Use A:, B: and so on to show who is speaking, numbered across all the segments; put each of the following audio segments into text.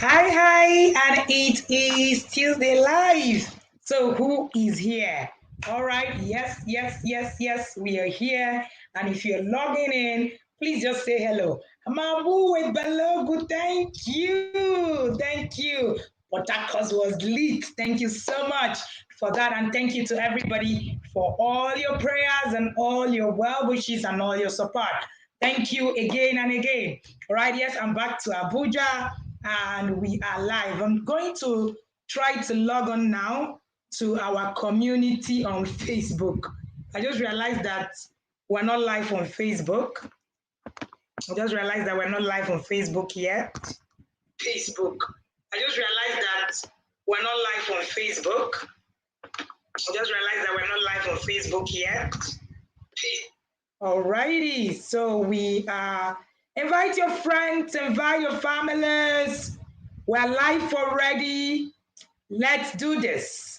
A: Hi, and it is Tuesday Live. So, who is here? All right, yes, we are here. And if you're logging in, please just say hello. Mabu with Balogu, thank you. Potakos was lit. Thank you so much for that. And thank you to everybody for all your prayers and all your well wishes and all your support. Thank you again and again. All right, yes, I'm back to Abuja and we are live. I'm going to try to log on now to our community on Facebook. I just realized that we're not live on Facebook. I just realized that we're not live on Facebook yet. Facebook. I just realized that we're not live on Facebook. I just realized that we're not live on Facebook yet. Alrighty, so we invite your friends, invite your families. We're live already. Let's do this.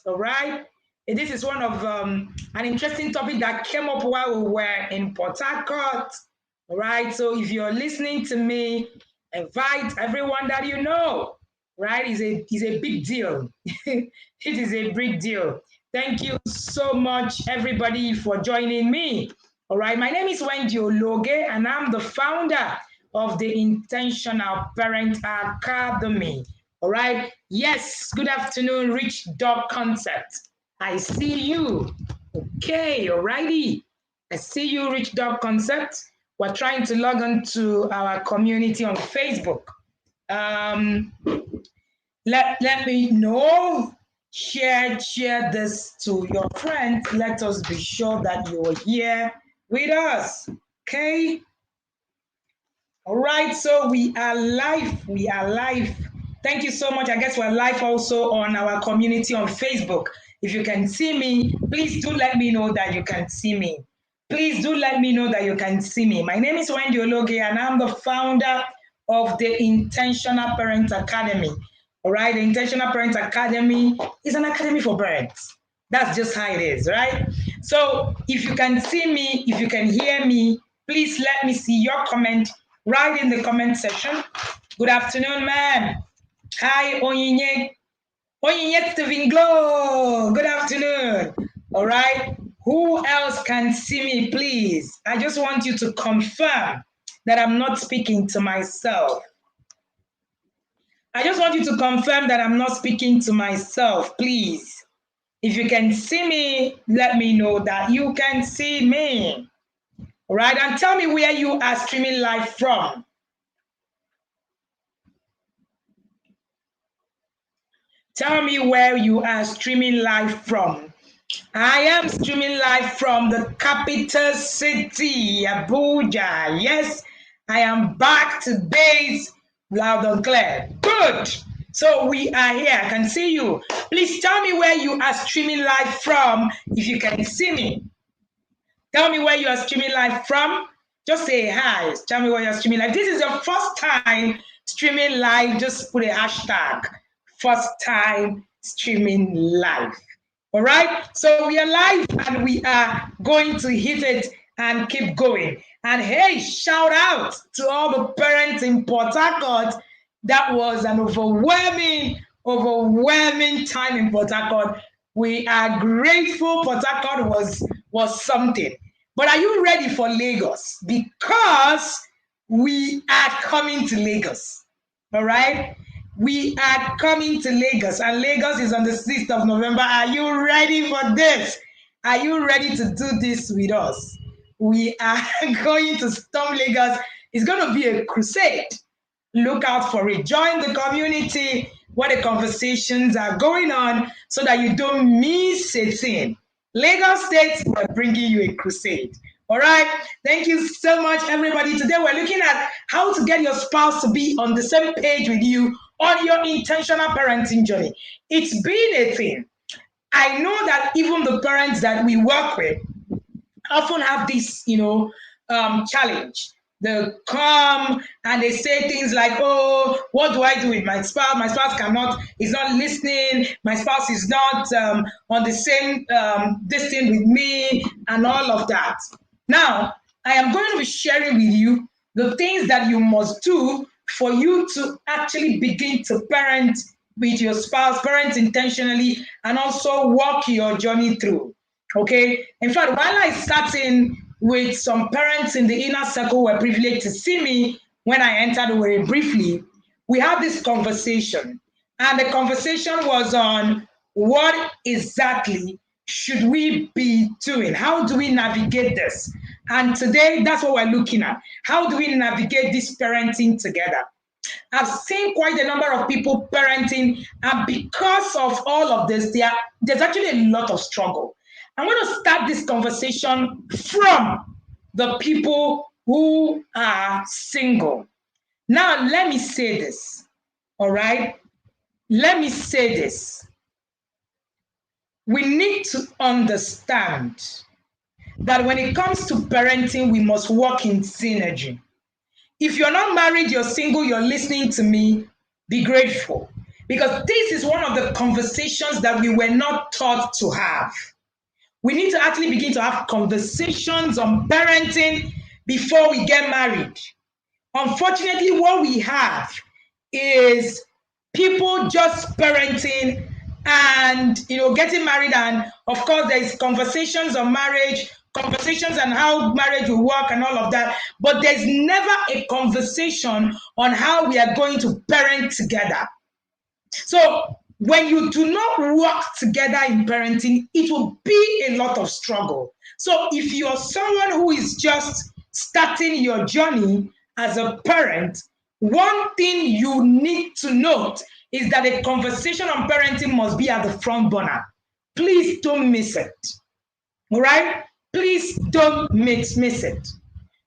A: All right. And this is one of an interesting topic that came up while we were in Port Harcourt. All right. So if you're listening to me, invite everyone that you know. Right? It's a big deal. It is a big deal. Thank you so much, everybody, for joining me. All right. My name is Wendy Ologe, and I'm the founder of the Intentional Parent Academy. All right. Yes. Good afternoon, Rich Dog Concept. I see you. Okay. All righty. I see you, Rich Dog Concept. We're trying to log on to our community on Facebook. Let me know. Share this to your friends. Let us be sure that you're here with us. Okay. All right, so we are live. Thank you so much. I guess we're live also on our community on Facebook. If you can see me, please do let me know that you can see me. Please do let me know that you can see me. My name is Wendy Ologe, and I'm the founder of the Intentional Parent Academy. All right, the Intentional Parent Academy is an academy for parents. That's just how it is, right? So if you can see me, if you can hear me, please let me see your comment right in the comment section. Good afternoon, ma'am. Hi, Onyinye. Onyinye Steven Glow. Good afternoon. All right. Who else can see me, please? I just want you to confirm that I'm not speaking to myself. I just want you to confirm that I'm not speaking to myself, please. If you can see me, let me know that you can see me. All right, and tell me where you are streaming live from. Tell me where you are streaming live from. I am streaming live from the capital city, Abuja. Yes, I am back to base loud and clear. Good. So we are here. I can see you. Please tell me where you are streaming live from if you can see me. Tell me where you are streaming live from. Just say hi. Tell me where you're streaming live. This is your first time streaming live. Just put a hashtag. First time streaming live. All right. So we are live and we are going to hit it and keep going. And hey, shout out to all the parents in Port Harcourt. That was an overwhelming time in Port Harcourt. We are grateful. Port Harcourt was something. But are you ready for Lagos? Because we are coming to Lagos. All right? We are coming to Lagos, and Lagos is on the 6th of November. Are you ready for this? Are you ready to do this with us? We are going to storm Lagos. It's going to be a crusade. Look out for it. Join the community where the conversations are going on so that you don't miss a thing. Lagos State, we're bringing you a crusade. All right. Thank you so much, everybody. Today we're looking at how to get your spouse to be on the same page with you on your intentional parenting journey. It's been a thing. I know that even the parents that we work with often have this, challenge. They come and they say things like, oh, what do I do with my spouse? My spouse is not listening. My spouse is not on the same distance with me and all of that. Now, I am going to be sharing with you the things that you must do for you to actually begin to parent with your spouse, parent intentionally, and also walk your journey through. Okay. In fact, while I sat in with some parents in the inner circle who were privileged to see me when I entered Owerri briefly, we had this conversation. And the conversation was on what exactly should we be doing? How do we navigate this? And today, that's what we're looking at. How do we navigate this parenting together? I've seen quite a number of people parenting, and because of all of this, there's actually a lot of struggle. I'm going to start this conversation from the people who are single. Now, let me say this, all right? Let me say this. We need to understand that when it comes to parenting, we must work in synergy. If you're not married, you're single, you're listening to me, be grateful. Because this is one of the conversations that we were not taught to have. We need to actually begin to have conversations on parenting before we get married. Unfortunately, what we have is people just parenting and getting married, and of course there's conversations on marriage, conversations on how marriage will work and all of that, but there's never a conversation on how we are going to parent together. So when you do not work together in parenting, it will be a lot of struggle. So if you're someone who is just starting your journey as a parent, one thing you need to note is that a conversation on parenting must be at the front burner. Please don't miss it. All right? Please don't miss it.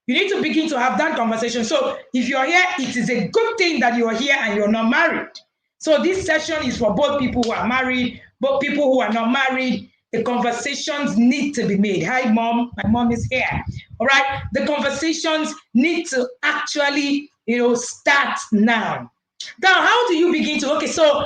A: You need to begin to have that conversation. So if you're here, it is a good thing that you're here and you're not married. So this session is for both people who are married, both people who are not married. The conversations need to be made. Hi, Mom. My mom is here. All right? The conversations need to actually, start now. Now, how do you begin to, okay, so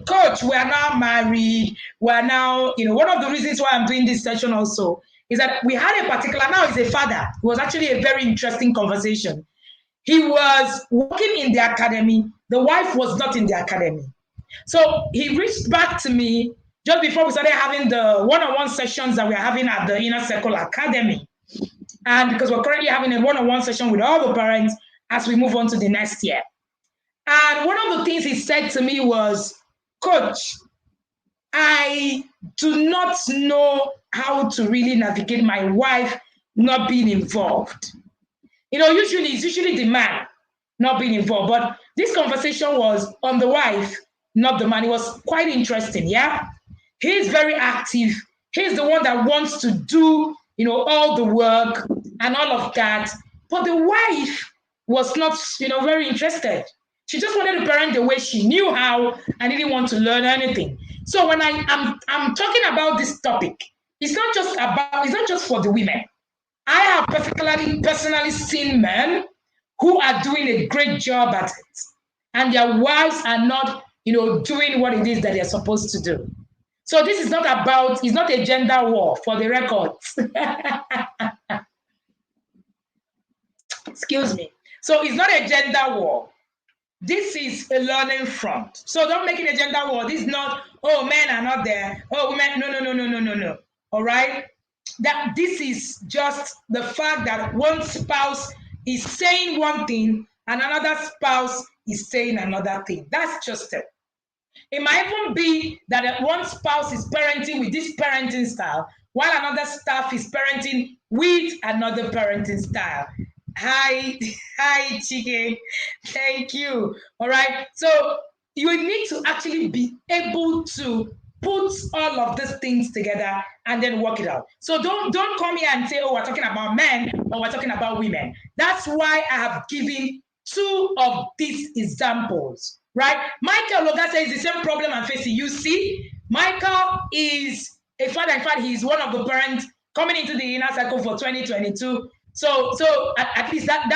A: coach, we are now married. We are now, one of the reasons why I'm doing this session also is that we had a particular, now he's a father. It was actually a very interesting conversation. He was working in the academy. The wife was not in the academy. So he reached back to me just before we started having the one-on-one sessions that we're having at the Inner Circle Academy. And because we're currently having a one-on-one session with all the parents as we move on to the next year. And one of the things he said to me was, Coach, I do not know how to really navigate my wife not being involved. It's usually the man not being involved. But this conversation was on the wife, not the man. It was quite interesting, yeah? He's very active. He's the one that wants to do, all the work and all of that. But the wife was not, very interested. She just wanted to parent the way she knew how and didn't want to learn anything. So when I'm talking about this topic, it's not just for the women. I have personally seen men who are doing a great job at it, and their wives are not, doing what it is that they're supposed to do. So this is it's not a gender war, for the record. Excuse me. So it's not a gender war. This is a learning front. So don't make it a gender war. This is not, men are not there. Women, no. All right? That this is just the fact that one spouse is saying one thing and another spouse is saying another thing. That's just it. It might even be that one spouse is parenting with this parenting style, while another staff is parenting with another parenting style. Hi, Chike. Thank you. All right. So you need to actually be able to put all of these things together and then work it out. So don't come here and say, we're talking about men or we're talking about women. That's why I have given two of these examples, right? Michael Loga says the same problem I'm facing. You see, Michael is a father. In fact, he's one of the parents coming into the inner circle for 2022. So at least that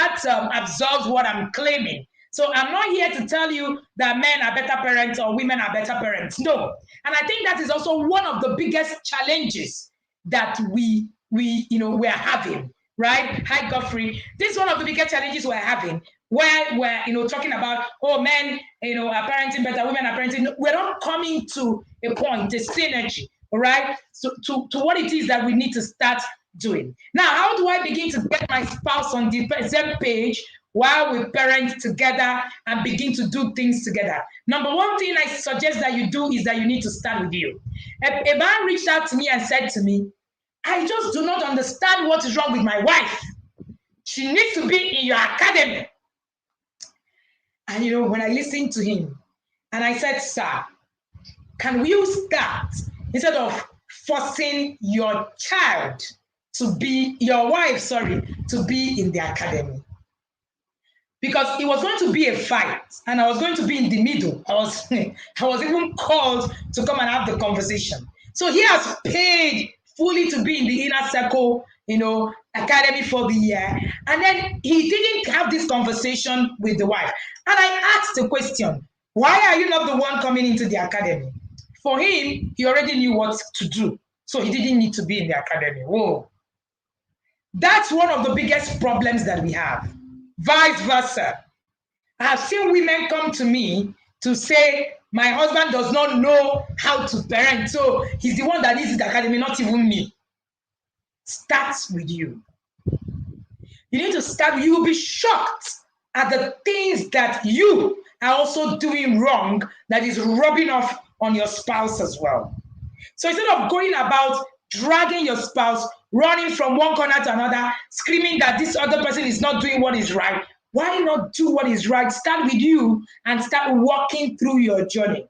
A: absorbs what I'm claiming. So I'm not here to tell you that men are better parents or women are better parents. No. And I think that is also one of the biggest challenges that we're having, right? Hi, Godfrey. This is one of the biggest challenges we're having. where we're talking about, oh, men are parenting better, women are parenting. We're not coming to a point, a synergy, all right, so to what it is that we need to start doing. Now, how do I begin to get my spouse on the same page while we parent together and begin to do things together? Number one thing I suggest that you do is that you need to start with you. A man reached out to me and said to me, I just do not understand what is wrong with my wife. She needs to be in your academy. And when I listened to him, and I said, sir, can you start, instead of forcing your child to be, your wife, sorry, to be in the academy? Because it was going to be a fight, and I was going to be in the middle. I was even called to come and have the conversation. So he has paid fully to be in the inner circle, academy for the year. And then he didn't have this conversation with the wife. And I asked the question, why are you not the one coming into the academy? For him, he already knew what to do. So he didn't need to be in the academy. Whoa. That's one of the biggest problems that we have. Vice versa. I have seen women come to me to say, my husband does not know how to parent, so he's the one that needs the academy, not even me. Starts with you. You need to start. You will be shocked at the things that you are also doing wrong that is rubbing off on your spouse as well. So instead of going about dragging your spouse, running from one corner to another, screaming that this other person is not doing what is right, why not do what is right? Start with you and start walking through your journey.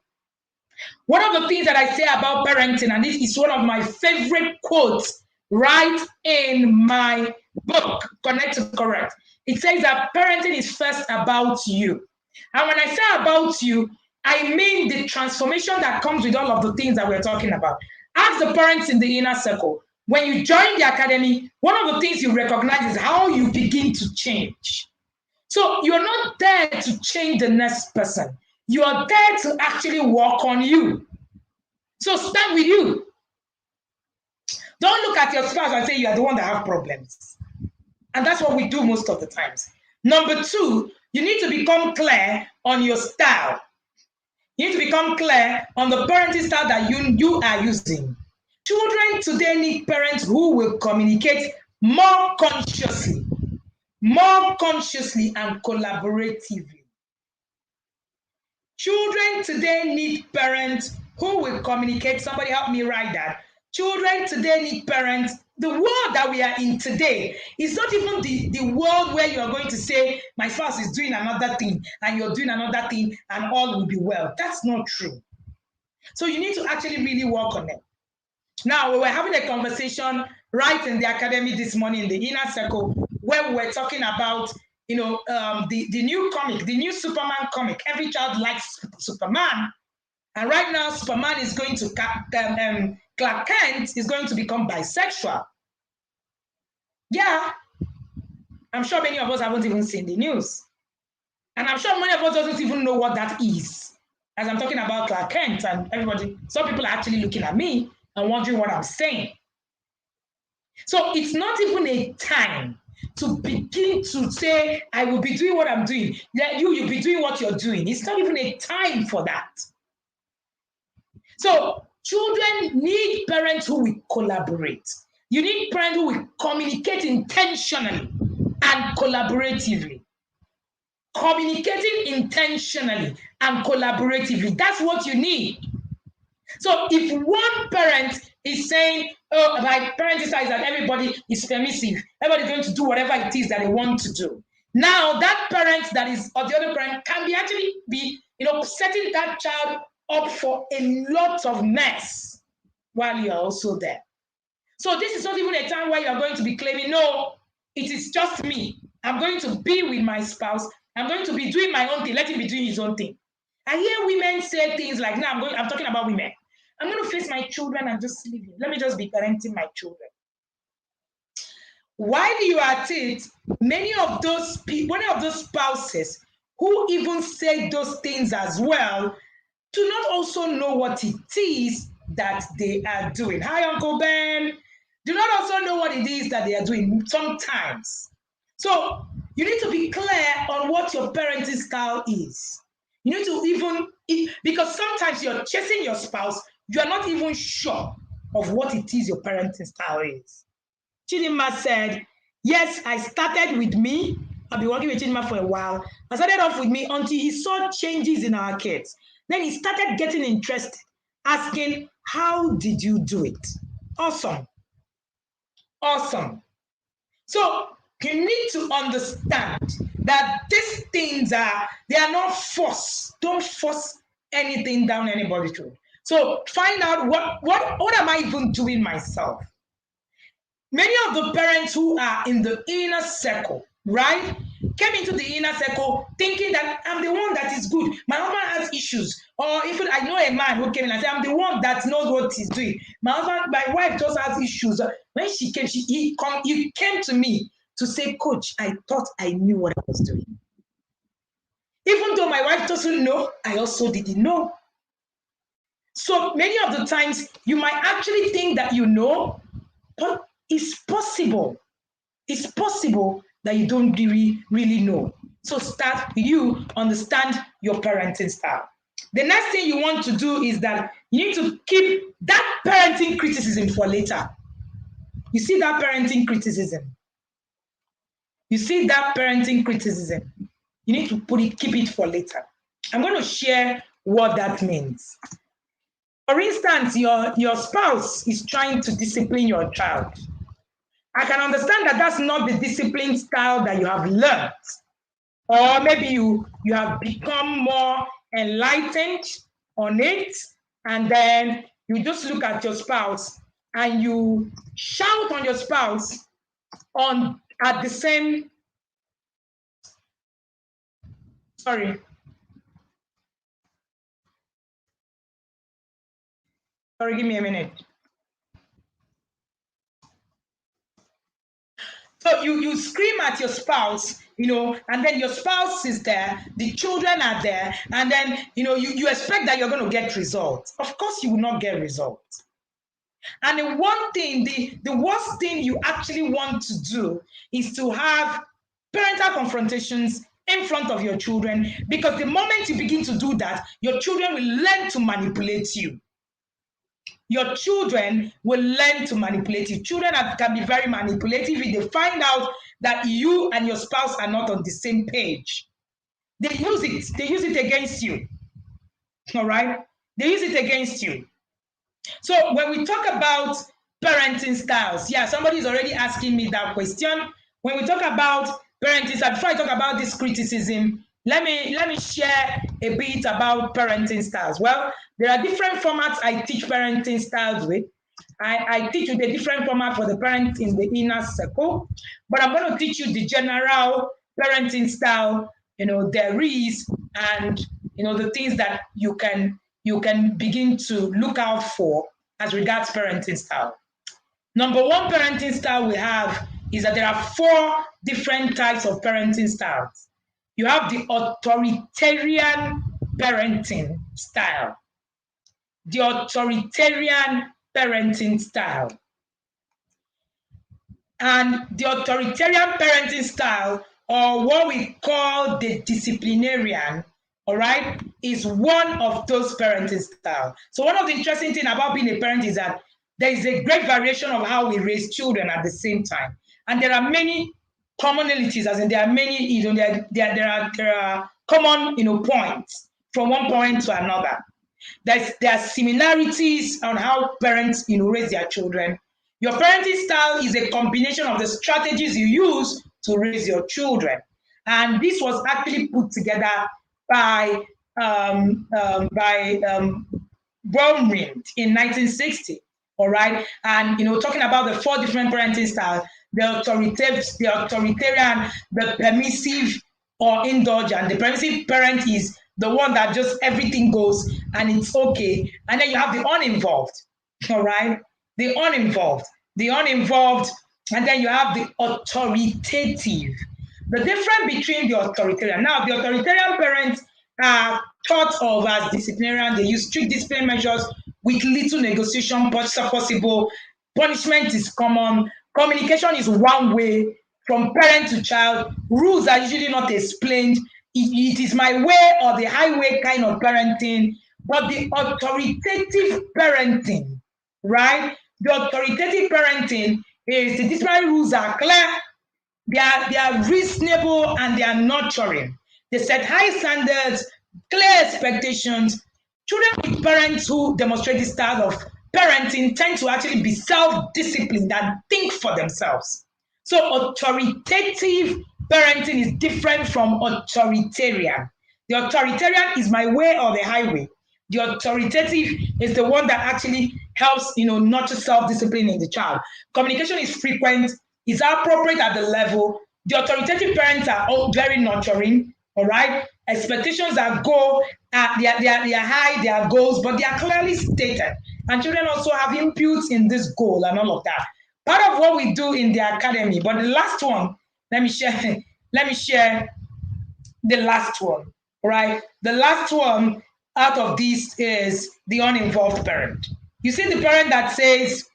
A: One of the things that I say about parenting, and this is one of my favorite quotes right in my book, Connect to Correct. It says that parenting is first about you. And when I say about you, I mean the transformation that comes with all of the things that we're talking about. Ask the parents in the inner circle. When you join the academy, one of the things you recognize is how you begin to change. So you're not there to change the next person. You are there to actually work on you. So start with you. Don't look at your spouse and say you are the one that have problems. And that's what we do most of the times. Number two, you need to become clear on your style. You need to become clear on the parenting style that you are using. Children today need parents who will communicate more consciously and collaboratively. Children today need parents who will communicate. Somebody help me write that. Children today need parents. The world that we are in today is not even the world where you are going to say, my spouse is doing another thing and you're doing another thing and all will be well. That's not true. So you need to actually really work on it. Now, we were having a conversation right in the academy this morning in the inner circle where we were talking about, the new comic, the new Superman comic. Every child likes Superman. And right now, Superman is going to, Clark Kent is going to become bisexual. Yeah. I'm sure many of us haven't even seen the news. And I'm sure many of us doesn't even know what that is. As I'm talking about Clark Kent and everybody, some people are actually looking at me and wondering what I'm saying. So it's not even a time to begin to say, I will be doing what I'm doing. You'll be doing what you're doing. It's not even a time for that. So children need parents who will collaborate. You need parents who will communicate intentionally and collaboratively. Communicating intentionally and collaboratively. That's what you need. So if one parent is saying, oh, my parenting style is that everybody is permissive, everybody's going to do whatever it is that they want to do. Now that parent that is, or the other parent can be actually be, setting that child up for a lot of mess while you're also there. So this is not even a time where you're going to be claiming, no, it is just me. I'm going to be with my spouse. I'm going to be doing my own thing. Let him be doing his own thing. I hear women say things like, no, I'm talking about women. I'm going to face my children and just leave him. Let me just be parenting my children. While you are at it, many of those spouses who even say those things as well do not also know what it is that they are doing. Hi, Uncle Ben. Do not also know what it is that they are doing sometimes. So you need to be clear on what your parenting style is. You need to because sometimes you're chasing your spouse, you are not even sure of what it is your parenting style is. Chidinma said, yes, I started with me. I've been working with Chidinma for a while. I started off with me until he saw changes in our kids. Then he started getting interested, asking, how did you do it? Awesome. Awesome. So you need to understand that these things they are not force. Don't force anything down anybody's throat. So find out what am I even doing myself? Many of the parents who are in the inner circle, right, came into the inner circle thinking that I'm the one that is good. My husband has issues. Or even I know a man who came in and said, I'm the one that knows what he's doing. My wife just has issues. When she came, he came to me to say, Coach, I thought I knew what I was doing. Even though my wife doesn't know, I also didn't know. So many of the times you might actually think that you know, but it's possible. It's possible that you don't really know. So start with you, understand your parenting style. The next thing you want to do is that you need to keep that parenting criticism for later. You see that parenting criticism. You see that parenting criticism. You need to keep it for later. I'm going to share what that means. For instance, your spouse is trying to discipline your child. I can understand that that's not the discipline style that you have learned. Or maybe you have become more enlightened on it, and then you just look at your spouse and you shout on your spouse at the same. Sorry. Sorry, give me a minute. So you scream at your spouse, and then your spouse is there, the children are there, and then you expect that you're going to get results. Of course, you will not get results. And the worst thing you actually want to do is to have parental confrontations in front of your children, because the moment you begin to do that, your children will learn to manipulate you. Your children will learn to manipulate you. Children can be very manipulative if they find out that you and your spouse are not on the same page. They use it. They use it against you. All right? They use it against you. So when we talk about parenting styles, somebody's already asking me that question. When we talk about parenting styles, before I talk about this criticism, let me share a bit about parenting styles. Well, there are different formats I teach parenting styles with. I teach with a different format for the parents in the inner circle, but I'm going to teach you the general parenting style, there is, and the things that you can begin to look out for as regards parenting style. Number one parenting style we have is that there are 4 different types of parenting styles. You have the authoritarian parenting style. The authoritarian parenting style. And the authoritarian parenting style, or what we call the disciplinarian, all right, is one of those parenting styles. So one of the interesting things about being a parent is that there is a great variation of how we raise children at the same time. And there are many commonalities, as in there are many, there are common, points from one point to another. There are similarities on how parents, raise their children. Your parenting style is a combination of the strategies you use to raise your children. And this was actually put together by Bromrind in 1960. All right, and talking about the 4 different parenting styles: the authoritarian, the permissive or indulgent. The permissive parent is the one that just everything goes and it's okay, and then you have the uninvolved. All right, the uninvolved, and then you have the authoritative. The difference between the authoritarian. Now, the authoritarian parents are thought of as disciplinarian. They use strict discipline measures with little negotiation possible. Punishment is common. Communication is one way from parent to child. Rules are usually not explained. It is my way or the highway kind of parenting, but the authoritative parenting, right? The authoritative parenting is the disciplinary rules are clear, they are reasonable, and they are nurturing. They set high standards, clear expectations. Children with parents who demonstrate this style of parenting tend to actually be self-disciplined and think for themselves. So authoritative parenting is different from authoritarian. The authoritarian is my way or the highway. The authoritative is the one that actually helps, nurture self-discipline in the child. Communication is frequent, is appropriate at the level. The authoritative parents are all very nurturing, all right? Expectations are they are high, they are goals, but they are clearly stated. And children also have inputs in this goal and all of that. Part of what we do in the academy, but the last one, let me share the last one, right? The last one out of this is the uninvolved parent. You see the parent that says,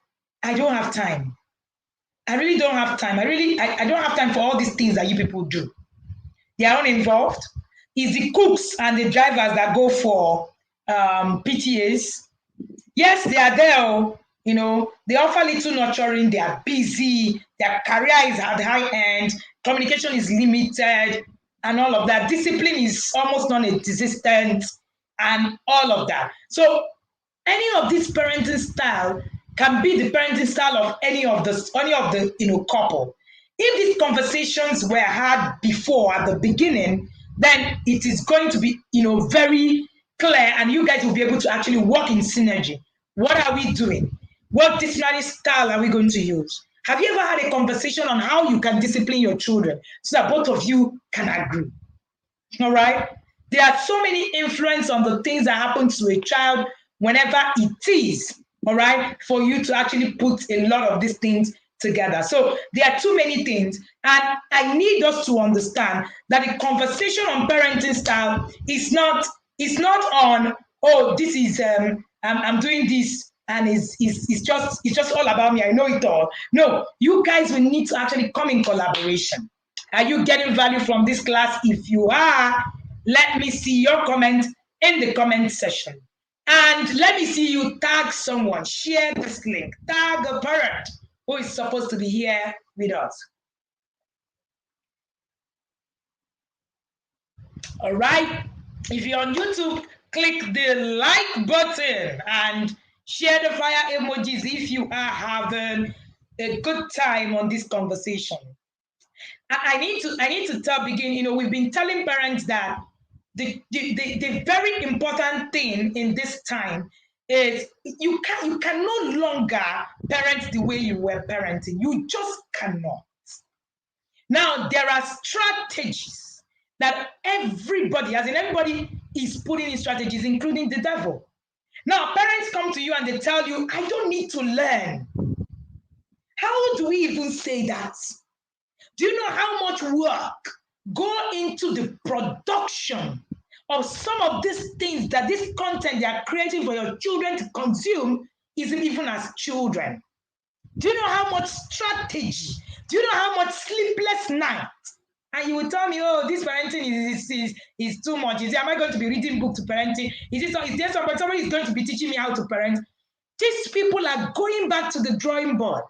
A: I don't have time. I really don't have time. I don't have time for all these things that you people do. They are uninvolved. It's the cooks and the drivers that go for PTAs. Yes, they are there. They offer little nurturing. They are busy. Their career is at the high end. Communication is limited and all of that. Discipline is almost non-existent and all of that. So any of this parenting style can be the parenting style of any of the couple. If these conversations were had before at the beginning, then it is going to be very clear, and you guys will be able to actually work in synergy. What are we doing? What disciplinary style are we going to use? Have you ever had a conversation on how you can discipline your children so that both of you can agree? All right? There are so many influence on the things that happen to a child whenever it is, all right, for you to actually put a lot of these things together. So there are too many things, and I need us to understand that the conversation on parenting style is not on, oh, this is I'm doing this and it's just all about me. I know it all. No, you guys will need to actually come in collaboration. Are you getting value from this class? If you are, let me see your comment in the comment section. And let me see you tag someone, share this link, tag a parent who is supposed to be here with us. All right. If you're on YouTube, click the like button and share the fire emojis if you are having a good time on this conversation. I need to begin. We've been telling parents that the very important thing in this time is you can no longer parent the way you were parenting. You just cannot. Now there are strategies that everybody is putting in strategies, including the devil. Now parents come to you and they tell you, I don't need to learn. How do we even say that? Do you know how much work go into the production of some of these things, that this content they are creating for your children to consume, isn't even as children? Do you know how much strategy? Do you know how much sleepless night? And you will tell me, oh, this parenting is too much. Am I going to be reading book to parenting? Is there somebody is going to be teaching me how to parent? These people are going back to the drawing board.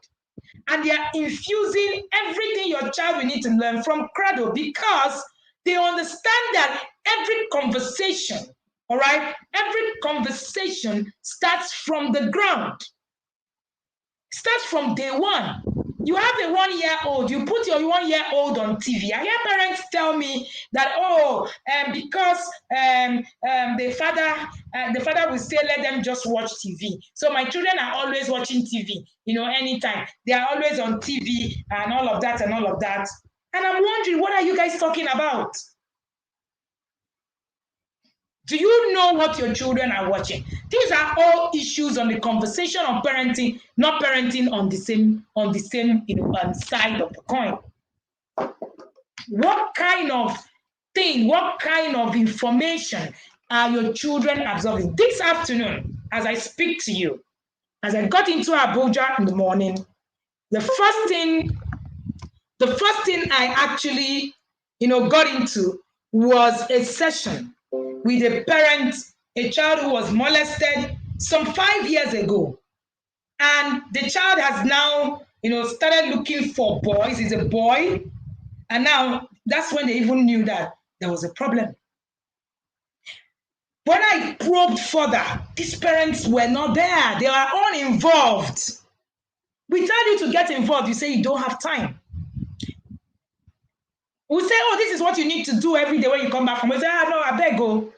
A: And they are infusing everything your child will need to learn from cradle, because they understand that every conversation, all right, every conversation starts from the ground, starts from day one. You have a 1-year-old, you put your 1-year-old on TV. I hear parents tell me that, because the father will say, let them just watch TV. So my children are always watching TV, anytime. They are always on TV and all of that and all of that. And I'm wondering, what are you guys talking about? Do you know what your children are watching? These are all issues on the conversation on parenting, not parenting on the same side of the coin. What kind of thing, what kind of information are your children absorbing? This afternoon, as I speak to you, as I got into Abuja in the morning, the first thing The first thing I actually, got into was a session with a parent, a child who was molested some 5 years ago. And the child has now, started looking for boys. He's a boy. And now that's when they even knew that there was a problem. When I probed further, these parents were not there. They are uninvolved. We tell you to get involved, you say you don't have time. We say, oh, this is what you need to do every day when you come back from. We say, no, I beg go.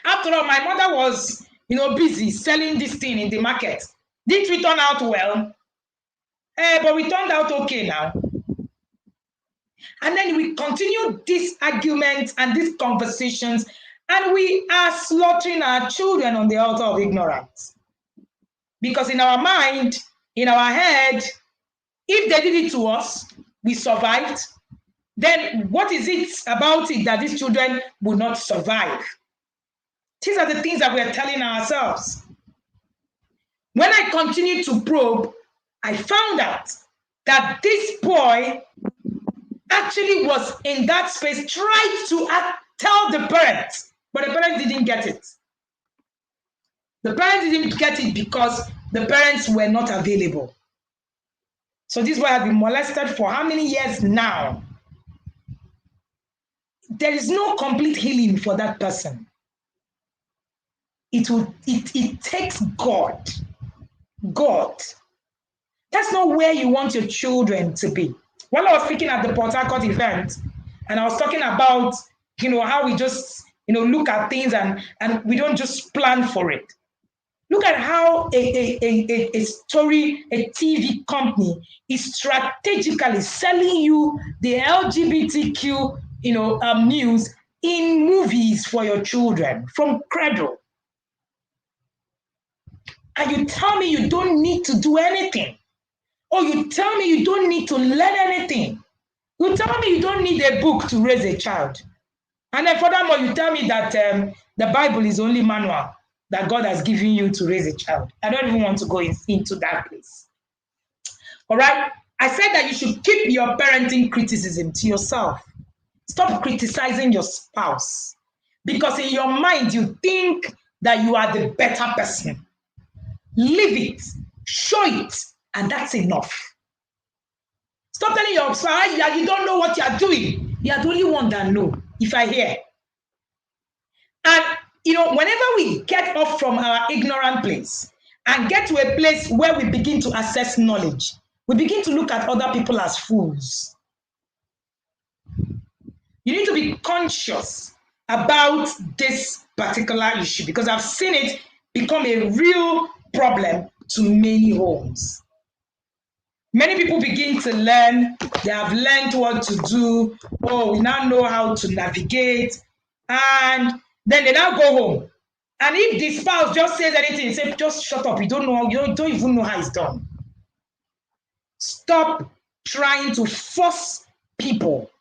A: After all, my mother was, busy selling this thing in the market. Didn't we turn out well? But we turned out okay now. And then we continue these arguments and these conversations, and we are slaughtering our children on the altar of ignorance. Because in our mind, in our head, if they did it to us, we survived, then what is it about it that these children will not survive? These are the things that we are telling ourselves. When I continued to probe, I found out that this boy actually was in that space, tried to tell the parents, but the parents didn't get it. The parents didn't get it because the parents were not available. So this boy has been molested for how many years now? There is no complete healing for that person. It takes God. God. That's not where you want your children to be. While I was speaking at the Port Harcourt event, and I was talking about, how we just, look at things and we don't just plan for it. Look at how a story, a TV company is strategically selling you the LGBTQ, news in movies for your children from Cradle. And you tell me you don't need to do anything. Or you tell me you don't need to learn anything. You tell me you don't need a book to raise a child. And then furthermore, you tell me that the Bible is only manual that God has given you to raise a child. I don't even want to go into that place. All right? I said that you should keep your parenting criticism to yourself. Stop criticizing your spouse. Because in your mind, you think that you are the better person. Live it. Show it. And that's enough. Stop telling your spouse, you don't know what you are doing. You are the only one that know, if I hear. And, whenever we get off from our ignorant place and get to a place where we begin to assess knowledge, we begin to look at other people as fools. You need to be conscious about this particular issue because I've seen it become a real problem to many homes. Many people begin to learn, they have learned what to do. Oh, we now know how to navigate. And then they now go home. And if the spouse just says anything, say, just shut up. You don't even know how it's done. Stop trying to force people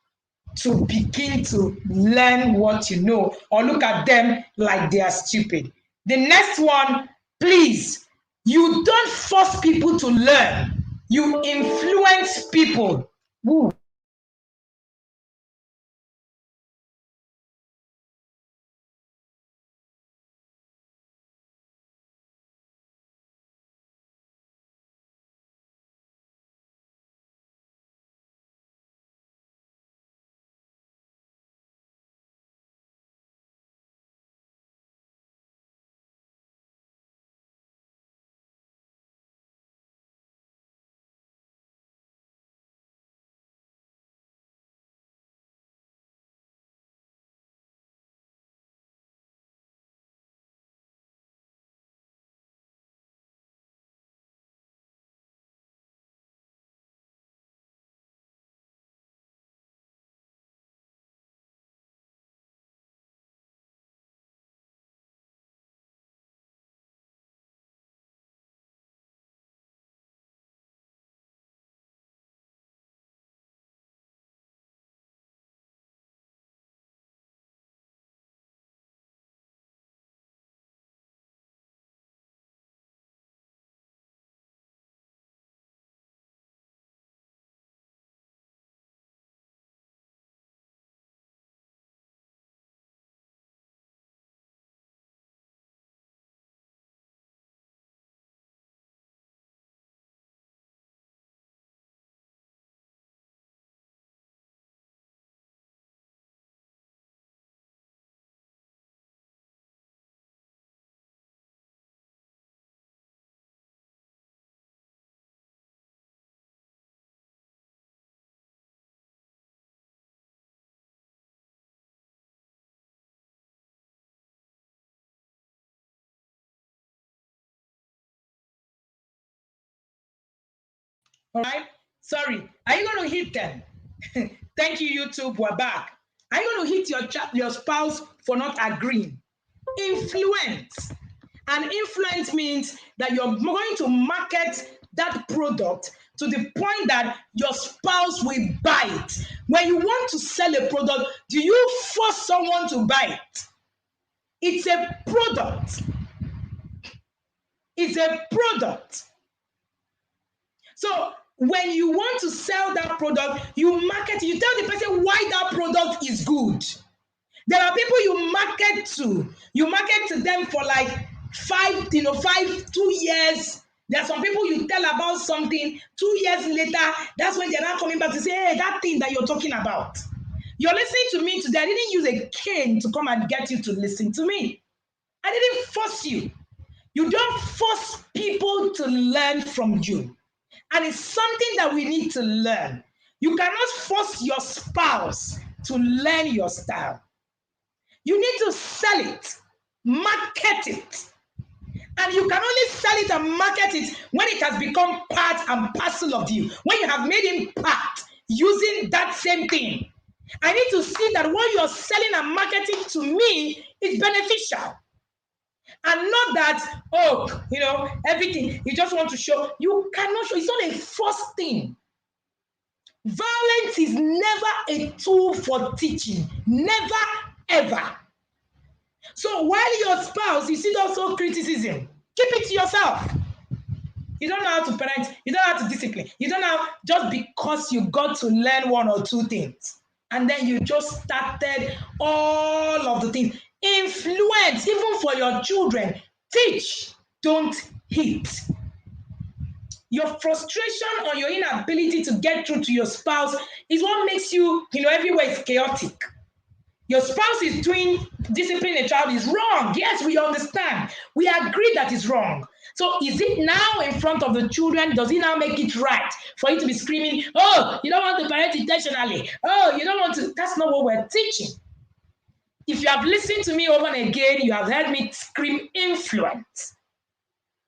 A: to begin to learn what you know or look at them like they are stupid. The next one, please, you don't force people to learn. You influence people. Ooh. All right? Sorry. Are you going to hit them? Thank you, YouTube. We're back. Are you going to hit your spouse for not agreeing? Influence. And influence means that you're going to market that product to the point that your spouse will buy it. When you want to sell a product, do you force someone to buy it? It's a product. It's a product. So when you want to sell that product, you market it. You tell the person why that product is good. There are people you market to. You market to them for like 2 years. There are some people you tell about something 2 years later. That's when they're not coming back to say, hey, that thing that you're talking about. You're listening to me today. I didn't use a cane to come and get you to listen to me. I didn't force you. You don't force people to learn from you. And it's something that we need to learn. You cannot force your spouse to learn your style. You need to sell it, market it. And you can only sell it and market it when it has become part and parcel of you. When you have made impact using that same thing. I need to see that what you're selling and marketing to me is beneficial. And not that, everything you just want to show. You cannot show. It's not a forced thing. Violence is never a tool for teaching. Never, ever. So while your spouse, you see also criticism, keep it to yourself. You don't know how to parent. You don't know how to discipline. You don't know just because you got to learn one or two things. And then you just started all of the things. Influence, even for your children. Teach, don't hit. Your frustration or your inability to get through to your spouse is what makes you, everywhere is chaotic. Your spouse is doing discipline a child is wrong. Yes, we understand. We agree that it's wrong. So is it now in front of the children? Does it now make it right for you to be screaming, oh, you don't want to parent intentionally. Oh, you don't want to. That's not what we're teaching. If you have listened to me over and again, you have heard me scream influence.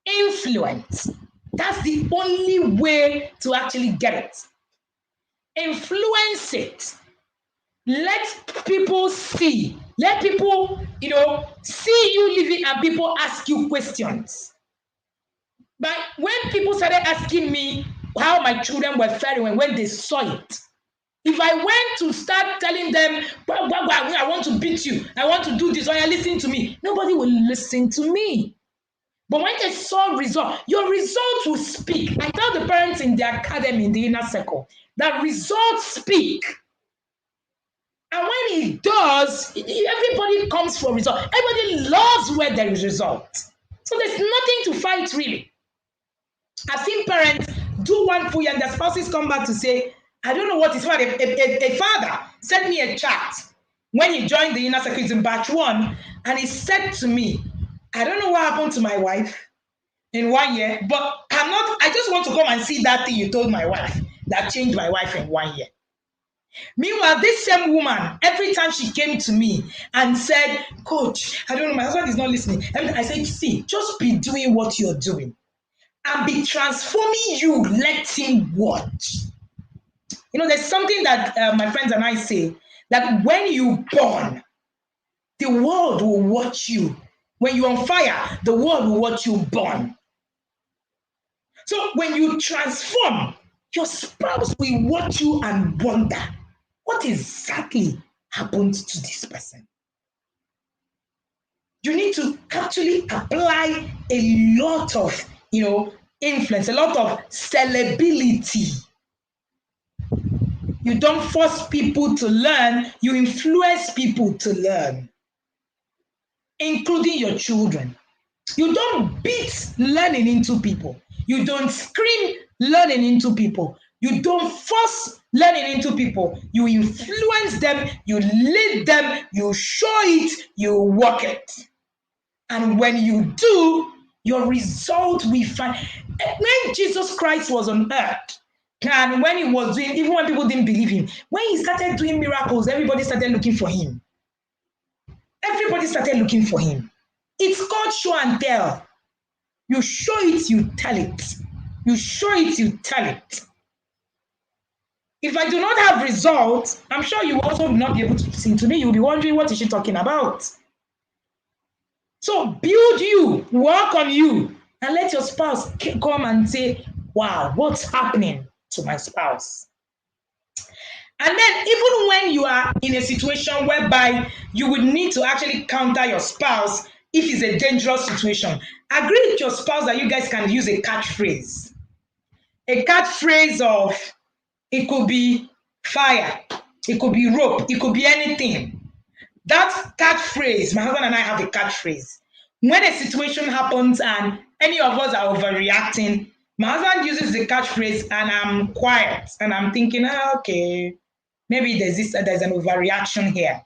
A: Influence. That's the only way to actually get it. Influence it. Let people see. Let people, see you living and people ask you questions. But when people started asking me how my children were faring when they saw it, if I went to start telling them, I want to beat you, I want to do this, or you listen to me, nobody will listen to me. But when they saw result, your results will speak. I tell the parents in the academy, in the inner circle, that results speak. And when it does, everybody comes for result. Everybody loves where there is result. So there's nothing to fight, really. I've seen parents do one full year and their spouses come back to say, I don't know what is what. A father sent me a chat when he joined the inner circle in batch 1, and he said to me, I don't know what happened to my wife in 1 year, but I just want to come and see that thing you told my wife that changed my wife in 1 year. Meanwhile, this same woman, every time she came to me and said, Coach, I don't know, my husband is not listening. I said, see, just be doing what you're doing and be transforming you. Let him watch. There's something that my friends and I say, that when you burn, the world will watch you. When you're on fire, the world will watch you burn. So when you transform, your spouse will watch you and wonder, what exactly happened to this person? You need to actually apply a lot of, influence, a lot of sellability. You don't force people to learn, you influence people to learn, including your children. You don't beat learning into people. You don't scream learning into people. You don't force learning into people. You influence them, you lead them, you show it, you work it. And when you do, your result will find. When Jesus Christ was on earth, and when he was doing, even when people didn't believe him, when he started doing miracles, everybody started looking for him. Everybody started looking for him. It's called show and tell. You show it, you tell it. You show it, you tell it. If I do not have results, I'm sure you also will not be able to listen to me. You'll be wondering, what is she talking about? So build you, work on you, and let your spouse come and say, wow, what's happening to my spouse? And then even when you are in a situation whereby you would need to actually counter your spouse if it's a dangerous situation, agree with your spouse that you guys can use a catchphrase. A catchphrase of, it could be fire, it could be rope, it could be anything. That catchphrase, my husband and I have a catchphrase. When a situation happens and any of us are overreacting, my husband uses the catchphrase and I'm quiet and I'm thinking, okay, maybe there's an overreaction here.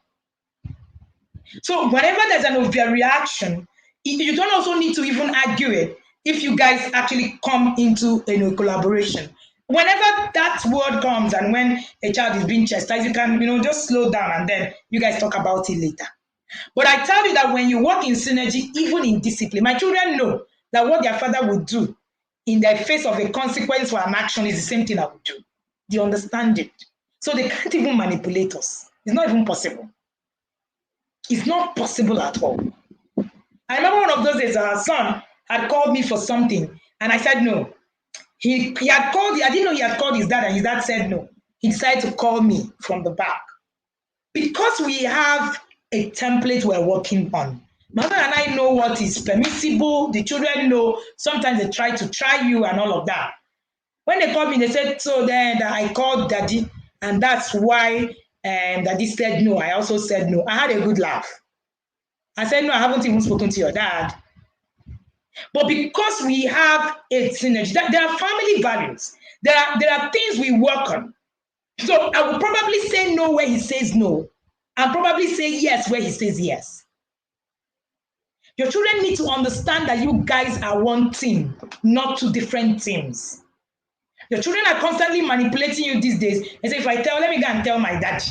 A: So whenever there's an overreaction, you don't also need to even argue it if you guys actually come into a collaboration. Whenever that word comes and when a child is being chastised, you can just slow down and then you guys talk about it later. But I tell you that when you work in synergy, even in discipline, my children know that what their father would do in the face of a consequence for an action is the same thing I would do. They understand it. So they can't even manipulate us. It's not even possible. It's not possible at all. I remember one of those days, our son had called me for something, and I said no. He had called, I didn't know he had called his dad, and his dad said no. He decided to call me from the back. Because we have a template we're working on, mother and I know what is permissible. The children know. Sometimes they try to try you and all of that. When they called me, they said, so then I called daddy, and that's why daddy said no. I also said no. I had a good laugh. I said, no, I haven't even spoken to your dad. But because we have a synergy, there are family values. There are things we work on. So I will probably say no where he says no, and probably say yes where he says yes. Your children need to understand that you guys are one team, not two different teams. Your children are constantly manipulating you these days. And say, let me go and tell my dad,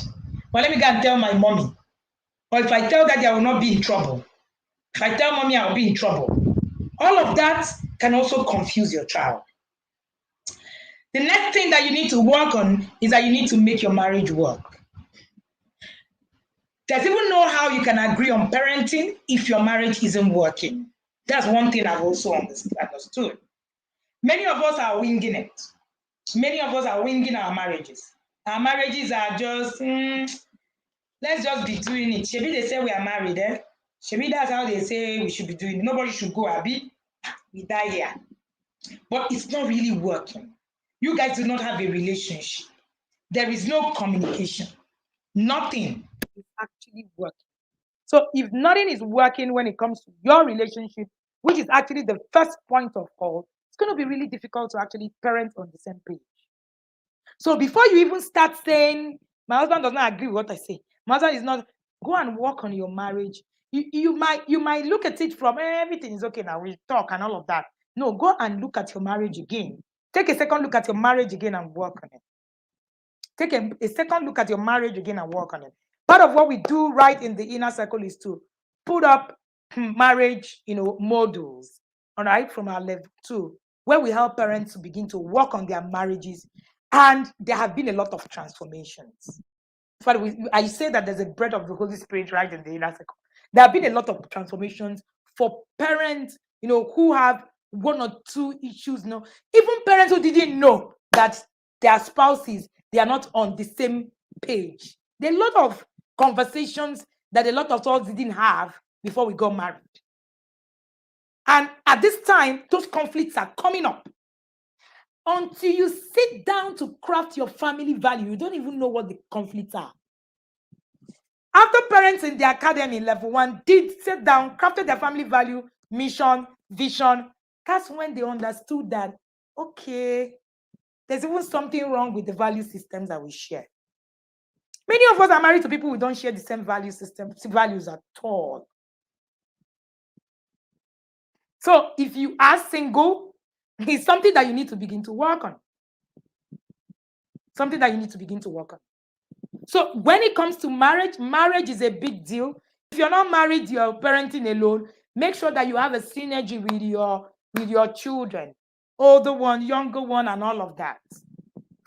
A: or let me go and tell my mommy, or if I tell daddy, I will not be in trouble. If I tell mommy, I will be in trouble. All of that can also confuse your child. The next thing that you need to work on is that you need to make your marriage work. There's even no how you can agree on parenting if your marriage isn't working. That's one thing I've also understood. Many of us are winging it. Many of us are winging our marriages. Our marriages are just, let's just be doing it. Shebi they say we are married, eh? Shebi that's how they say we should be doing it. Nobody should go, Abi. We die here. But it's not really working. You guys do not have a relationship. There is no communication. Nothing is actually working. So if nothing is working when it comes to your relationship, which is actually the first point of call, it's going to be really difficult to actually parent on the same page. So before you even start saying, my husband does not agree with what I say, my husband is not, go and work on your marriage. You might look at it from everything is okay now, we talk and all of that. No, go and look at your marriage again. Take a second look at your marriage again and work on it. Take a second look at your marriage again and work on it. Part of what we do right in the inner circle is to put up marriage, models, all right, from our level 2, where we help parents to begin to work on their marriages. And there have been a lot of transformations. Father, I say that there's a breath of the Holy Spirit right in the inner circle. There have been a lot of transformations for parents, who have one or two issues. Even parents who didn't know that their spouses, they are not on the same page. There are a lot of conversations that a lot of us didn't have before we got married. And at this time, those conflicts are coming up. Until you sit down to craft your family value, you don't even know what the conflicts are. After parents in the academy level 1 did sit down, crafted their family value, mission, vision, that's when they understood that, okay, there's even something wrong with the value systems that we share. Many of us are married to people who don't share the same value systems, values at all. So if you are single, it's something that you need to begin to work on. Something that you need to begin to work on. So when it comes to marriage, marriage is a big deal. If you're not married, you're parenting alone, make sure that you have a synergy with your children, older one, younger one, and all of that.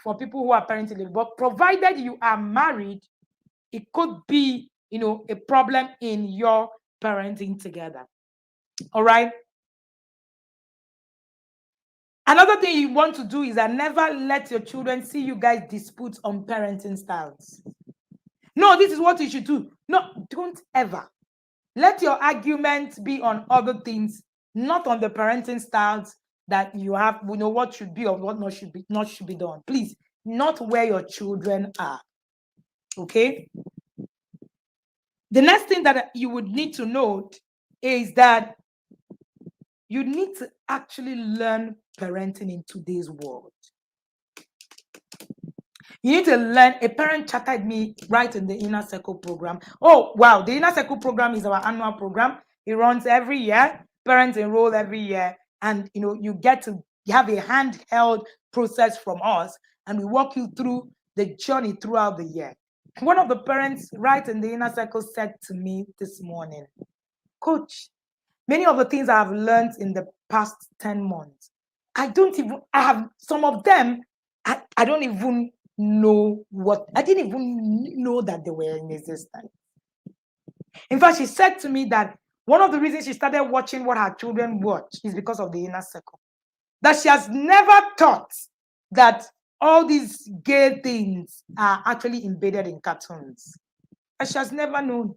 A: for people who are parenting alone. But provided you are married, it could be, a problem in your parenting together. All right. Another thing you want to do is that never let your children see you guys dispute on parenting styles. No, this is what you should do. No, don't ever. Let your arguments be on other things, not on the parenting styles that you have, what should be or what not should be done. Please, not where your children are. Okay? The next thing that you would need to note is that you need to actually learn parenting in today's world. You need to learn. A parent chatted me right in the Inner Circle program. Oh, wow. The Inner Circle program is our annual program. It runs every year. Parents enroll every year. And, you get to have a handheld process from us. And we walk you through the journey throughout the year. One of the parents right in the Inner Circle said to me this morning, Coach, many of the things I have learned in the past 10 months, I have some of them, I don't even know I didn't even know that they were in existence. In fact, she said to me that one of the reasons she started watching what her children watch is because of the Inner Circle. That she has never thought that all these gay things are actually embedded in cartoons. And she has never known.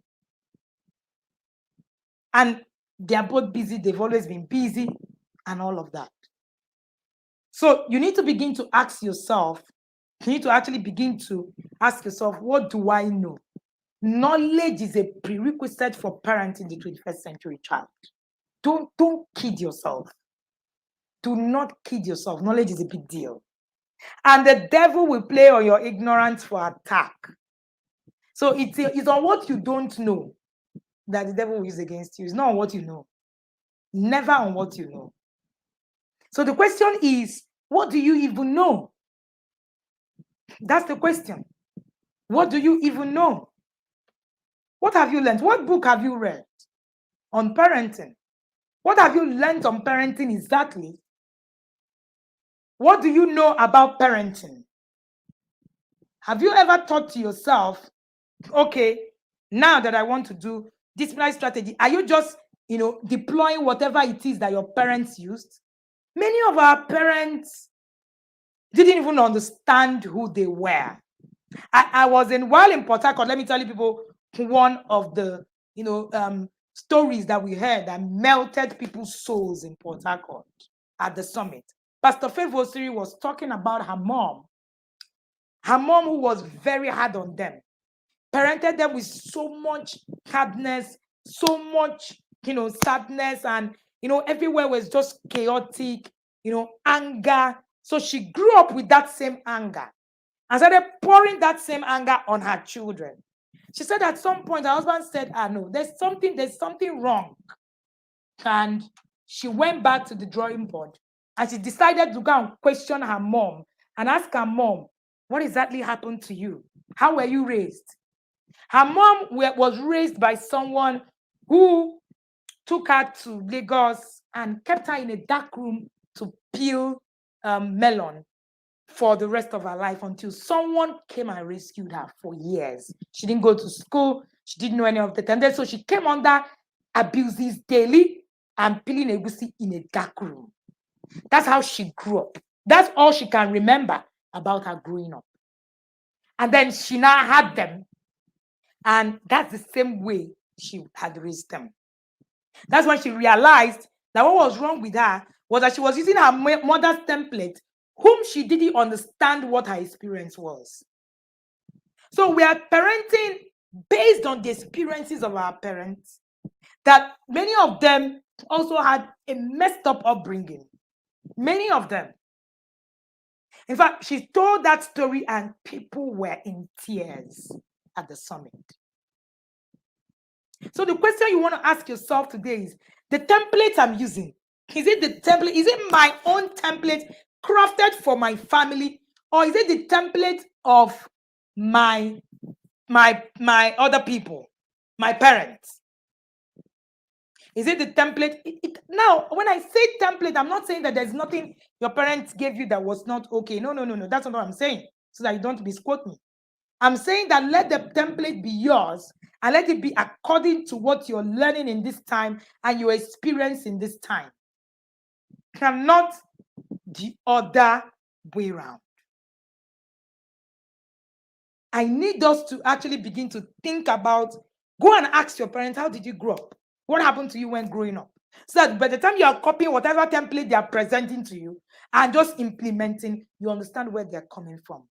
A: And they are both busy. They've always been busy and all of that. So you need to begin to ask yourself, you need to actually begin to ask yourself, what do I know? Knowledge is a prerequisite for parenting the 21st century child. Don't kid yourself. Do not kid yourself. Knowledge is a big deal. And the devil will play on your ignorance for attack. So it's on what you don't know that the devil will use against you. It's not on what you know. Never on what you know. So the question is, what do you even know? That's the question. What do you even know? What have you learned? What book have you read on parenting? What have you learned on parenting exactly? What do you know about parenting? Have you ever thought to yourself, okay, now that I want to do disciplinary strategy, are you just, deploying whatever it is that your parents used? Many of our parents didn't even understand who they were. While in Port Harcourt, let me tell you people, one of the, stories that we heard that melted people's souls in Port Harcourt at the summit. Pastor Faith Osiri was talking about her mom who was very hard on them, parented them with so much hardness, so much, sadness, and, everywhere was just chaotic, anger. So she grew up with that same anger and started pouring that same anger on her children. She said at some point, her husband said, no, there's something wrong. And she went back to the drawing board and she decided to go and question her mom and ask her mom, what exactly happened to you? How were you raised? Her mom was raised by someone who took her to Lagos and kept her in a dark room to peel melon for the rest of her life until someone came and rescued her for years. She didn't go to school. She didn't know any of the tenders. So she came under abuses daily and peeling egusi in a dark room. That's how she grew up. That's all she can remember about her growing up. And then she now had them. And that's the same way she had raised them. That's when she realized that what was wrong with her was that she was using her mother's template, whom she didn't understand what her experience was. So we are parenting based on the experiences of our parents, that many of them also had a messed up upbringing. Many of them. In fact, she told that story and people were in tears at the summit. So the question you want to ask yourself today is, the template I'm using, is it the template? Is it my own template crafted for my family? Or is it the template of my other people, my parents? Is it the template? Now, when I say template, I'm not saying that there's nothing your parents gave you that was not okay. No, no, no, no. That's not what I'm saying. So that you don't misquote me. I'm saying that let the template be yours and let it be according to what you're learning in this time and your experience in this time. And not the other way around. I need us to actually begin to think about, go and ask your parents, how did you grow up? What happened to you when growing up? So that by the time you are copying whatever template they are presenting to you and just implementing, you understand where they're coming from.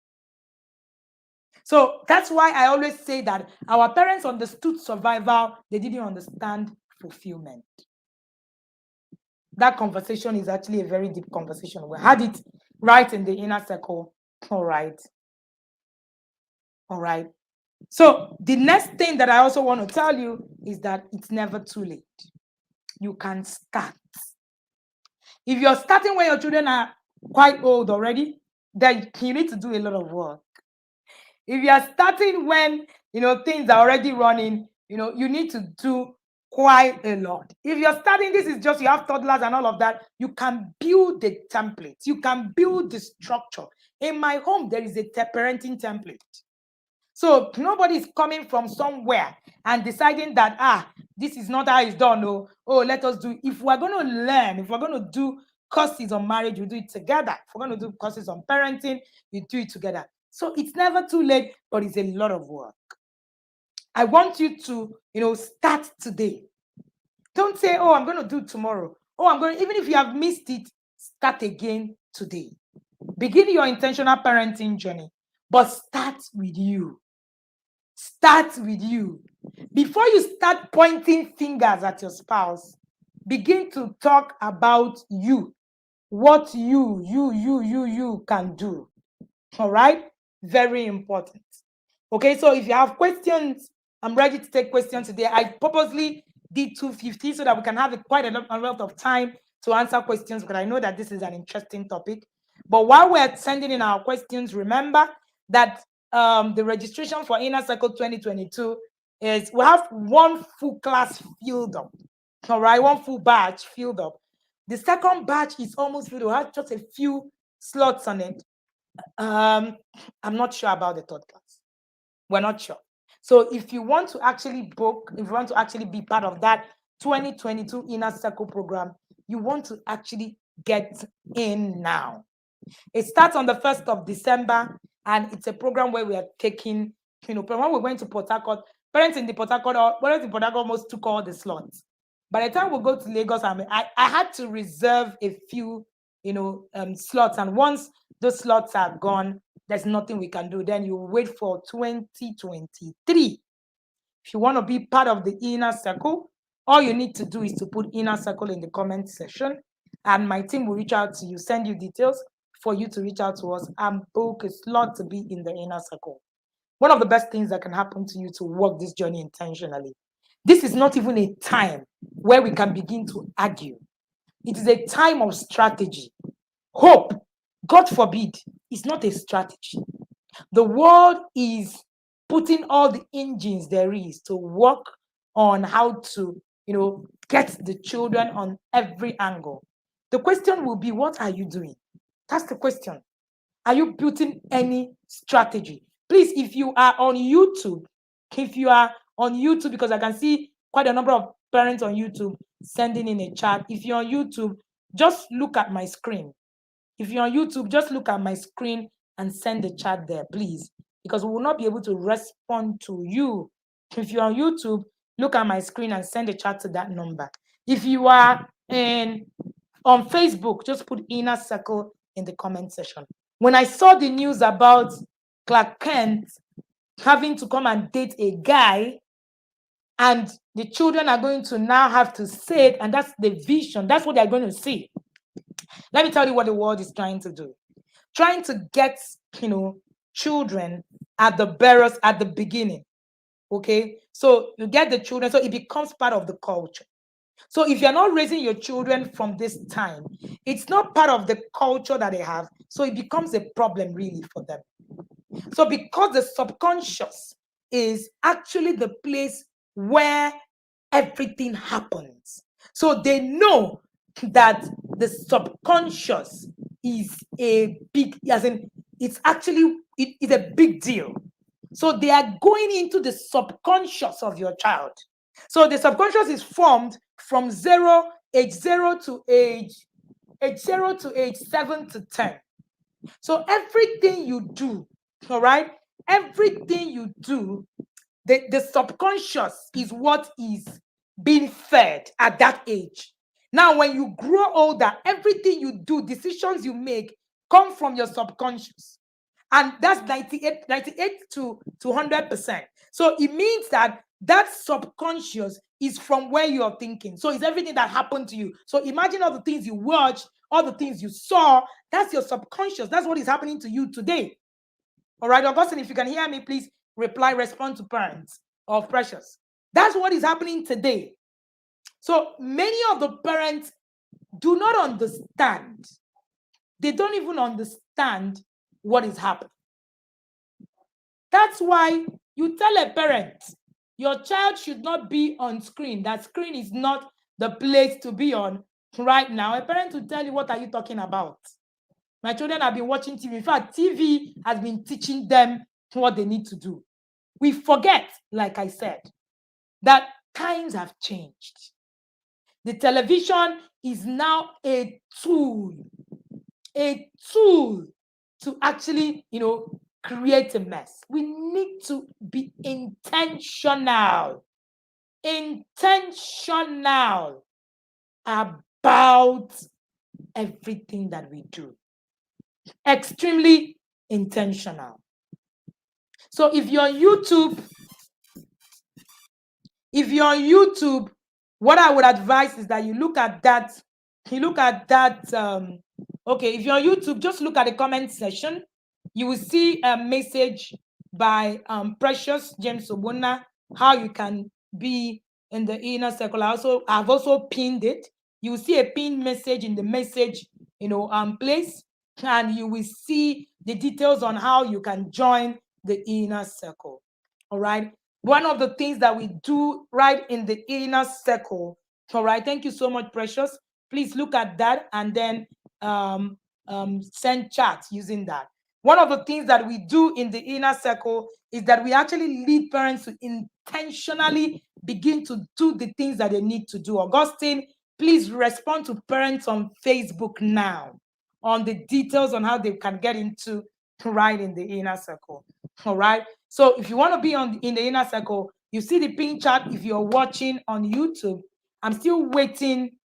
A: So that's why I always say that our parents understood survival, they didn't understand fulfillment. That conversation is actually a very deep conversation. We had it right in the inner circle. All right. All right. So the next thing that I also want to tell you is that it's never too late. You can start. If you're starting when your children are quite old already, then you need to do a lot of work. If you are starting when things are already running, you need to do quite a lot. If you're starting, this is just you have toddlers and all of that, you can build the template, you can build the structure. In my home, there is a parenting template. So nobody's coming from somewhere and deciding that this is not how it's done. Oh, let us do. If we're going to learn, if we're going to do courses on marriage, we do it together. If we're going to do courses on parenting, we do it together. So it's never too late, but it's a lot of work. I want you to, start today. Don't say, oh, I'm going to do it tomorrow. Oh, even if you have missed it, start again today. Begin your intentional parenting journey, but start with you. Start with you. Before you start pointing fingers at your spouse, begin to talk about you. What you can do. All right? Very important. Okay, so if you have questions, I'm ready to take questions today. I purposely did 250 so that we can have quite a lot of time to answer questions, because I know that this is an interesting topic. But while we're sending in our questions, remember that the registration for Inner Circle 2022 is, we have one full class filled up. All right, one full batch filled up. The second batch is almost filled. We have just a few slots on it. I'm not sure about the third class. We're not sure. So if you want to actually book, if you want to actually be part of that 2022 Inner Circle program, you want to actually get in now. It starts on the 1st of December, and it's a program where we are taking, when we're going to Port Harcourt, parents in Port Harcourt almost took all the slots. By the time we go to Lagos, I had to reserve a few, slots. And once those slots are gone, there's nothing we can do. Then you wait for 2023. If you want to be part of the Inner Circle, all you need to do is to put Inner Circle in the comment section, and my team will reach out to you, send you details for you to reach out to us and book a slot to be in the Inner Circle. One of the best things that can happen to you to walk this journey intentionally. This is not even a time where we can begin to argue. It is a time of strategy. Hope, God forbid, is not a strategy. The world is putting all the engines there is to work on how to, get the children on every angle. The question will be, what are you doing? That's the question. Are you building any strategy? Please, if you are on YouTube, because I can see quite a number of parents on YouTube sending in a chat. If you're on YouTube, just look at my screen. If you're on YouTube, just look at my screen and send the chat there, please, because we will not be able to respond to you. If you're on YouTube, look at my screen and send a chat to that number. If you are on Facebook, just put Inner Circle in the comment section. When I saw the news about Clark Kent having to come and date a guy, and the children are going to now have to say it, and that's the vision, that's what they're going to see. Let me tell you what the world is trying to do. Trying to get, children at the barrels at the beginning. Okay, so you get the children, so it becomes part of the culture. So if you're not raising your children from this time, it's not part of the culture that they have. So it becomes a problem really for them. So because the subconscious is actually the place where everything happens. So they know that the subconscious is a big, as in, it's actually, it is a big deal. So they are going into the subconscious of your child. So the subconscious is formed from age 0 to age 7 to 10. So everything you do, all right, everything you do, the subconscious is what is being fed at that age. Now, when you grow older, everything you do, decisions you make, come from your subconscious. And that's 98 to 100%. So it means that subconscious is from where you're thinking. So it's everything that happened to you. So imagine all the things you watched, all the things you saw. That's your subconscious. That's what is happening to you today. All right, Augustine, if you can hear me, please respond to parents of Precious. That's what is happening today. So many of the parents do not understand. They don't even understand what is happening. That's why you tell a parent, your child should not be on screen. That screen is not the place to be on right now. A parent will tell you, what are you talking about? My children have been watching TV. In fact, TV has been teaching them what they need to do. We forget, like I said, that times have changed. The television is now a tool to actually, create a mess. We need to be intentional about everything that we do. Extremely intentional. So if you're on YouTube, what I would advise is that you look at that. Okay, if you're on YouTube, just look at the comment section. You will see a message by Precious James Obuna, how you can be in the inner circle. I've also pinned it. You will see a pinned message in the message, place, and you will see the details on how you can join the inner circle. All right. One of the things that we do right in the inner circle. All right. Thank you so much, Precious. Please look at that and then send chats using that. One of the things that we do in the inner circle is that we actually lead parents to intentionally begin to do the things that they need to do. Augustine, please respond to parents on Facebook now on the details on how they can get into right in the inner circle. All right. So if you want to be in the inner circle, you see the pin chart. If you're watching on YouTube, I'm still waiting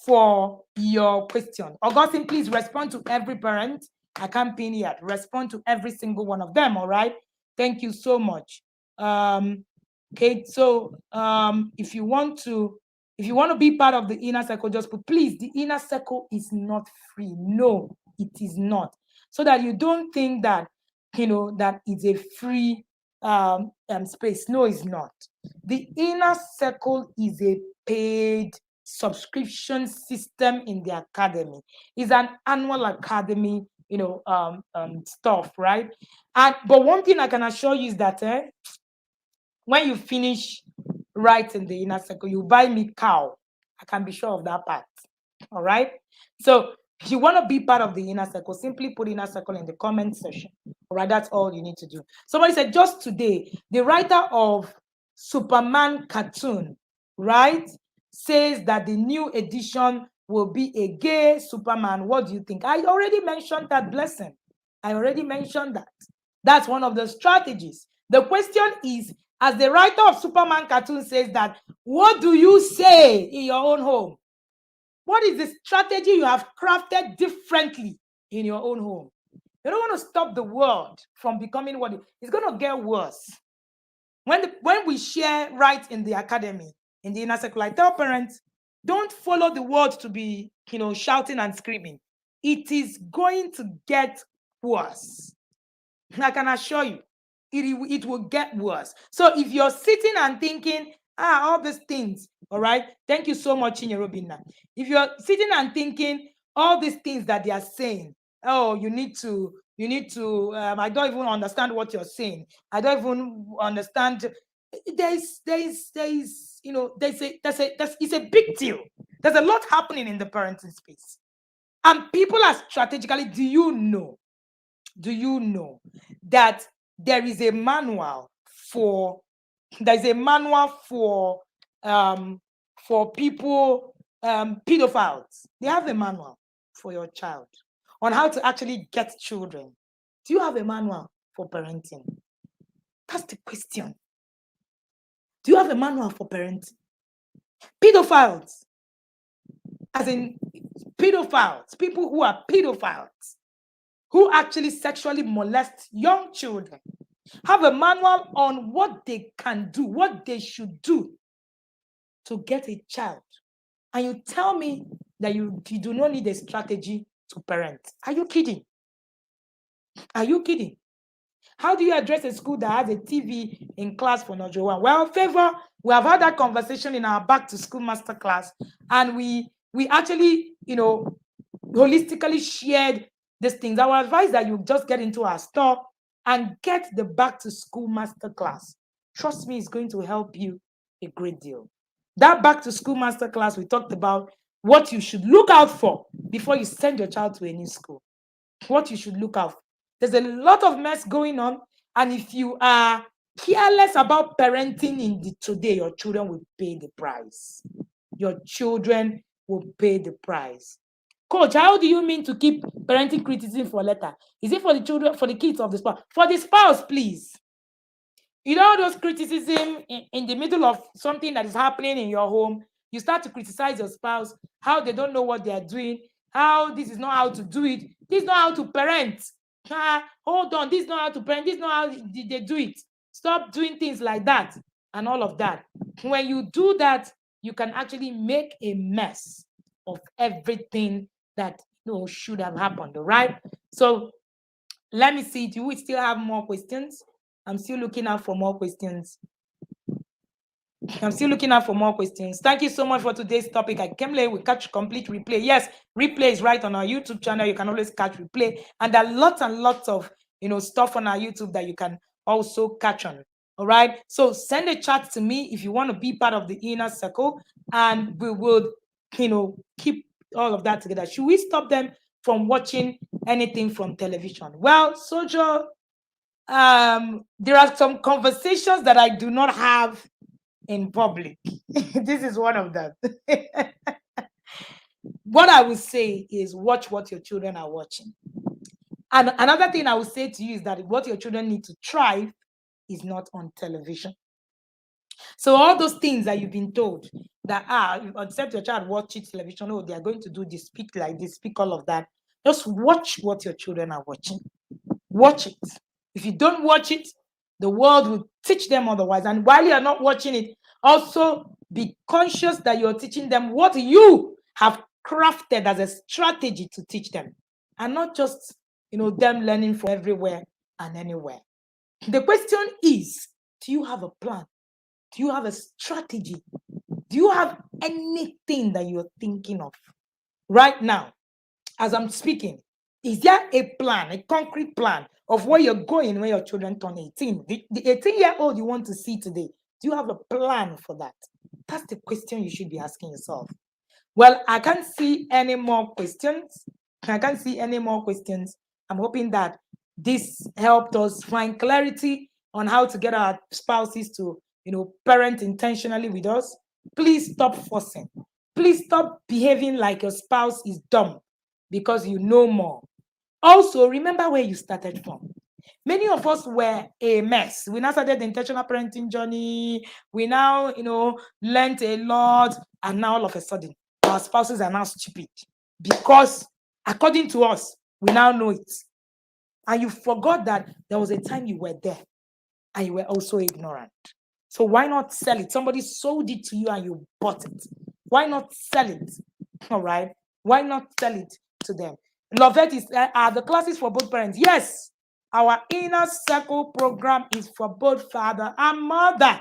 A: for your question. Augustine, please respond to every parent. I can't pin yet. Respond to every single one of them. All right. Thank you so much. Okay. So if you want to be part of the inner circle, just put, please, the inner circle is not free. No, it is not. So that you don't think that, that is a free space. No, it's not. The inner circle is a paid subscription system in the academy. It's an annual academy, stuff, right? But one thing I can assure you is that when you finish writing the inner circle, you buy me cow. I can be sure of that part. All right. So if you want to be part of the inner circle, simply put inner circle in the comment section. All right. That's all you need to do. Somebody said just today, the writer of Superman cartoon, right, says that the new edition will be a gay Superman. What do you think? I already mentioned that, Blessing. I already mentioned that. That's one of the strategies. The question is, as the writer of Superman cartoon says that, what do you say in your own home? What is the strategy you have crafted differently in your own home? You don't want to stop the world from becoming what it's going to get worse. When we share right in the academy, in the inner circle, I tell parents, don't follow the world to be, shouting and screaming. It is going to get worse. I can assure you, it will get worse. So if you're sitting and thinking, all these things, all right, thank you so much, Robina. If you're sitting and thinking all these things that they are saying, oh, you need to, I don't even understand what you're saying. I don't even understand it's a big deal. There's a lot happening in the parenting space. And people are strategically, do you know that there is a manual for people, pedophiles. They have a manual for your child on how to actually get children. Do you have a manual for parenting? That's the question. Do you have a manual for parenting? Pedophiles, as in pedophiles, people who are pedophiles, who actually sexually molest young children, have a manual on what they can do, what they should do to get a child. And you tell me that you do not need a strategy to parent. Are you kidding? Are you kidding? How do you address a school that has a TV in class for nursery 1? Well, Favor, we have had that conversation in our back to school masterclass, and we actually, holistically shared these things. I would advise that you just get into our store and get the back to school masterclass. Trust me, it's going to help you a great deal. That back to school masterclass, we talked about what you should look out for before you send your child to a new school. What you should look out for. There's a lot of mess going on, and if you are careless about parenting in today, your children will pay the price. Your children will pay the price. Coach, how do you mean to keep parenting criticism for later? Is it for the children, for the kids of the spouse? For the spouse, please. You know those criticism in the middle of something that is happening in your home, you start to criticize your spouse, how they don't know what they are doing, how this is not how to do it, this is not how to parent. Hold on, this is not how to parent, this is not how they do it. Stop doing things like that and all of that. When you do that, you can actually make a mess of everything that should have happened. All right. So let me see. Do we still have more questions? I'm still looking out for more questions. Thank you so much for today's topic. I came late. We catch complete replay. Yes, replay is right on our YouTube channel. You can always catch replay. And there are lots and lots of stuff on our YouTube that you can also catch on. All right. So send a chat to me if you want to be part of the inner circle, and we will, keep all of that together. Should we stop them from watching anything from television? Well, Sojo, there are some conversations that I do not have in public. This is one of them. What I would say is watch what your children are watching. And another thing I would say to you is that what your children need to thrive is not on television. So all those things that you've been told that except your child watches television, they are going to do this, speak like this, speak all of that. Just watch what your children are watching. Watch it. If you don't watch it, the world will teach them otherwise. And while you are not watching it, also be conscious that you're teaching them what you have crafted as a strategy to teach them, and not just them learning from everywhere and anywhere. The question is, do you have a plan? Do you have a strategy? Do you have anything that you're thinking of right now as I'm speaking? Is there a plan, a concrete plan of where you're going when your children turn 18? The 18-year-old you want to see today, do you have a plan for that? That's the question you should be asking yourself. Well, I can't see any more questions. I'm hoping that this helped us find clarity on how to get our spouses to, parent intentionally with us. Please stop forcing. Please stop behaving like your spouse is dumb because you know more. Also, remember where you started from. Many of us were a mess. We now started the intentional parenting journey. We now, learned a lot. And now all of a sudden, our spouses are now stupid because according to us, we now know it. And you forgot that there was a time you were there and you were also ignorant. So why not sell it? Somebody sold it to you and you bought it. Why not sell it? All right. Why not sell it to them? Lovette is are the classes for both parents? Yes. Our inner circle program is for both father and mother.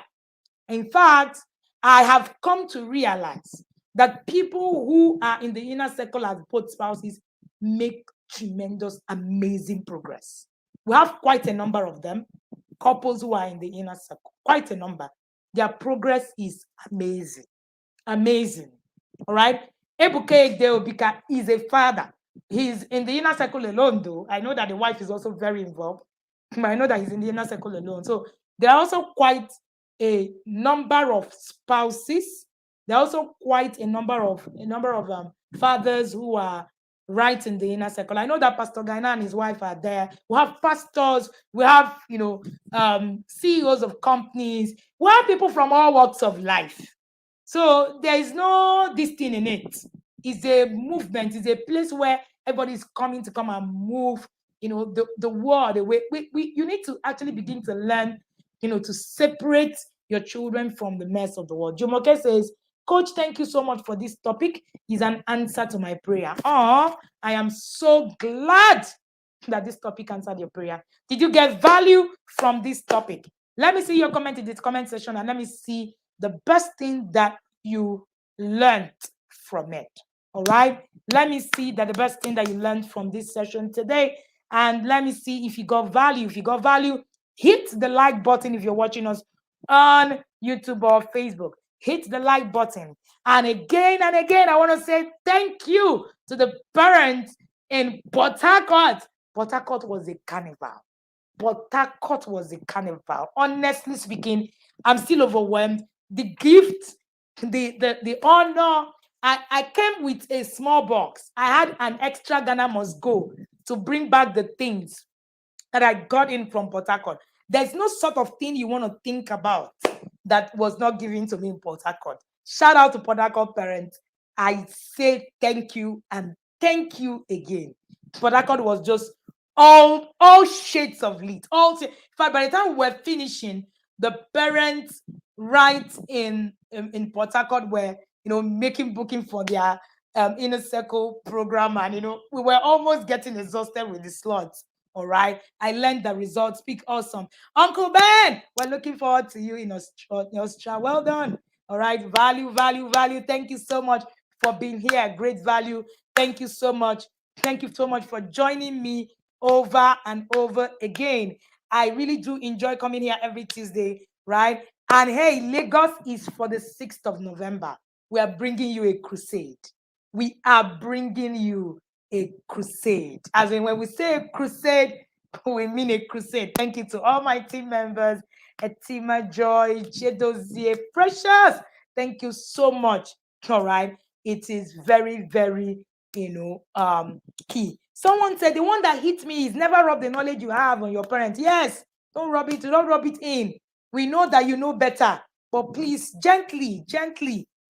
A: In fact, I have come to realize that people who are in the inner circle as both spouses make tremendous, amazing progress. We have quite a number of them, couples who are in the inner circle. quite a number. Their progress is amazing. Amazing. All right. Ebuka Deobika is a father. He's in the inner circle alone, though. I know that the wife is also very involved. I know that he's in the inner circle alone. So there are also quite a number of spouses. There are also quite a number of fathers who are right in the inner circle. I know that Pastor Gaina and his wife are there. We have pastors. We have CEOs of companies. We have people from all walks of life. So there is no this thing in it. It's a movement. It's a place where everybody is coming to come and move. The world. The way you need to actually begin to learn. To separate your children from the mess of the world. Jumoke says, "Coach, thank you so much for this topic. Is an answer to my prayer." Oh, I am so glad that this topic answered your prayer. Did you get value from this topic? Let me see your comment in the comment section, and let me see the best thing that you learned from it. All right. Let me see that the best thing that you learned from this session today. And let me see if you got value. If you got value, hit the like button if you're watching us on YouTube or Facebook. Hit the like button. And again, I want to say thank you to the parents in Port Harcourt. Port Harcourt was a carnival. Port Harcourt was a carnival. Honestly speaking, I'm still overwhelmed. The gift, the honor. I came with a small box. I had an extra Ghana must go to bring back the things that I got in from Port Harcourt. There's no sort of thing you want to think about that was not given to me in Port Harcourt. Shout out to Port Harcourt parents. I say thank you and thank you again. Port Harcourt was just all shades of lit. In fact, by the time we were finishing, the parents right in Port Harcourt were making booking for their inner circle program, and we were almost getting exhausted with the slots. All right, I learned the results. Speak awesome, Uncle Ben. We're looking forward to you in Australia. Well done. All right, value. Thank you so much for being here. Great value. Thank you so much. Thank you so much for joining me over and over again. I really do enjoy coming here every Tuesday, right? And hey, Lagos is for the 6th of November. We are bringing you a crusade. We are bringing you a crusade. As in, when we say a crusade, we mean a crusade. Thank you to all my team members, Etima Joy, Jedozie, Precious. Thank you so much. All right. It is very, very, key. Someone said the one that hit me is never rub the knowledge you have on your parents. Yes, don't rub it in. We know that you know better, but please, gently,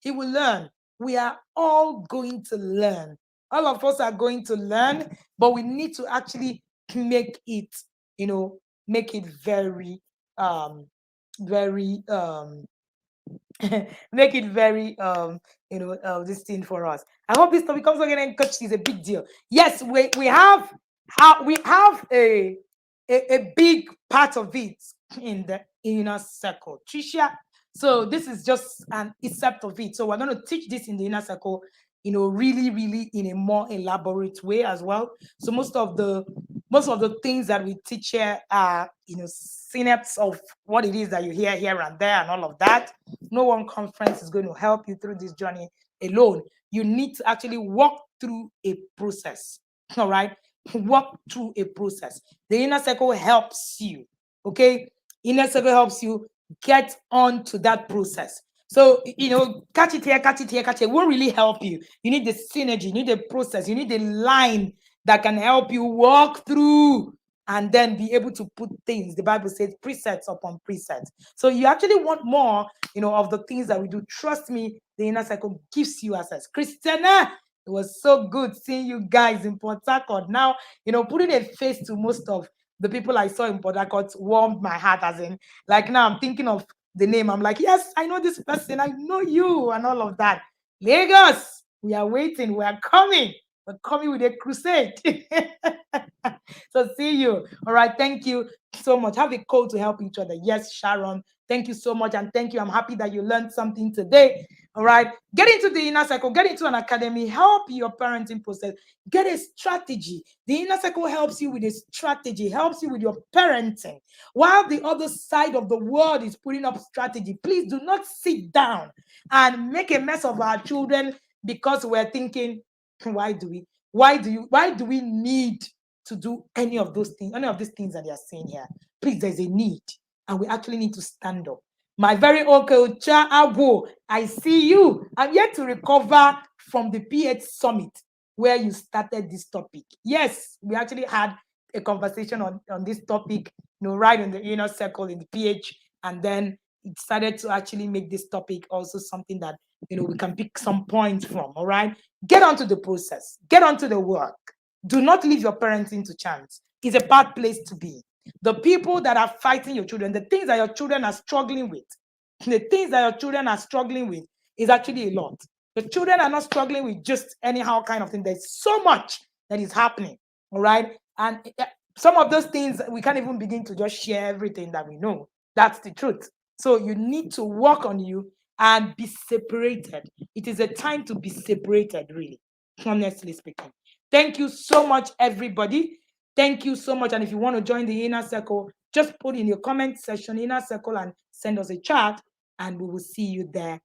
A: he will learn. We are all going to learn. All of us are going to learn, but we need to actually make it, very, very, make it very, this thing for us. I hope this topic comes again, and coach is a big deal. Yes, we have a big part of it in the inner circle, Tricia. So this is just an except of it. So we're going to teach this in the inner circle, really, really in a more elaborate way as well. So most of the things that we teach here are, synapse of what it is that you hear here and there and all of that. No one conference is going to help you through this journey alone. You need to actually walk through a process. All right. Walk through a process. The inner circle helps you. Okay. Inner circle helps you get on to that process. So, catch it here, it won't really help you. You need the synergy, you need the process, you need the line that can help you walk through and then be able to put things. The Bible says precepts upon precepts. So you actually want more, of the things that we do. Trust me, the inner circle gives you access. Christiana, it was so good seeing you guys in Port Harcourt. Now, putting a face to most of the people I saw in Port Harcourt warmed my heart, as in, like, now I'm thinking of the name. I'm like, yes, I know this person. I know you and all of that. Lagos, we are waiting. We are coming. We're coming with a crusade. So see you. All right. Thank you so much. Have a call to help each other. Yes, Sharon. Thank you so much, and thank you. I'm happy that you learned something today. All right. Get into the inner circle, get into an academy, help your parenting process, get a strategy. The inner circle helps you with a strategy, helps you with your parenting. While the other side of the world is putting up strategy, please do not sit down and make a mess of our children because we're thinking, why do we need to do any of these things that they are saying here? Please, there's a need, and we actually need to stand up. My very uncle Cha Agwo, I see you. I'm yet to recover from the PH summit where you started this topic. Yes, we actually had a conversation on this topic, right in the inner circle in the PH, and then it started to actually make this topic also something that we can pick some points from. All right, get onto the process, get onto the work. Do not leave your parenting to chance. It's a bad place to be. The people that are fighting your children, the things that your children are struggling with, is actually a lot. The children are not struggling with just anyhow kind of thing. There's so much that is happening. All right. And some of those things, we can't even begin to just share everything that we know. That's the truth. So you need to work on you and be separated. It is a time to be separated, really, honestly speaking. Thank you so much, everybody. Thank you so much. And if you want to join the inner circle, just put in your comment section inner circle and send us a chat, and we will see you there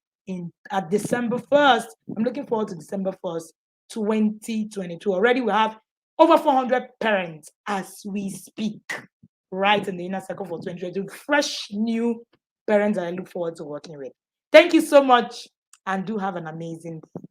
A: at December 1st. I'm looking forward to December 1st, 2022. Already we have over 400 parents as we speak, right in the inner circle for 2022. Fresh new parents that I look forward to working with. Thank you so much, and do have an amazing day.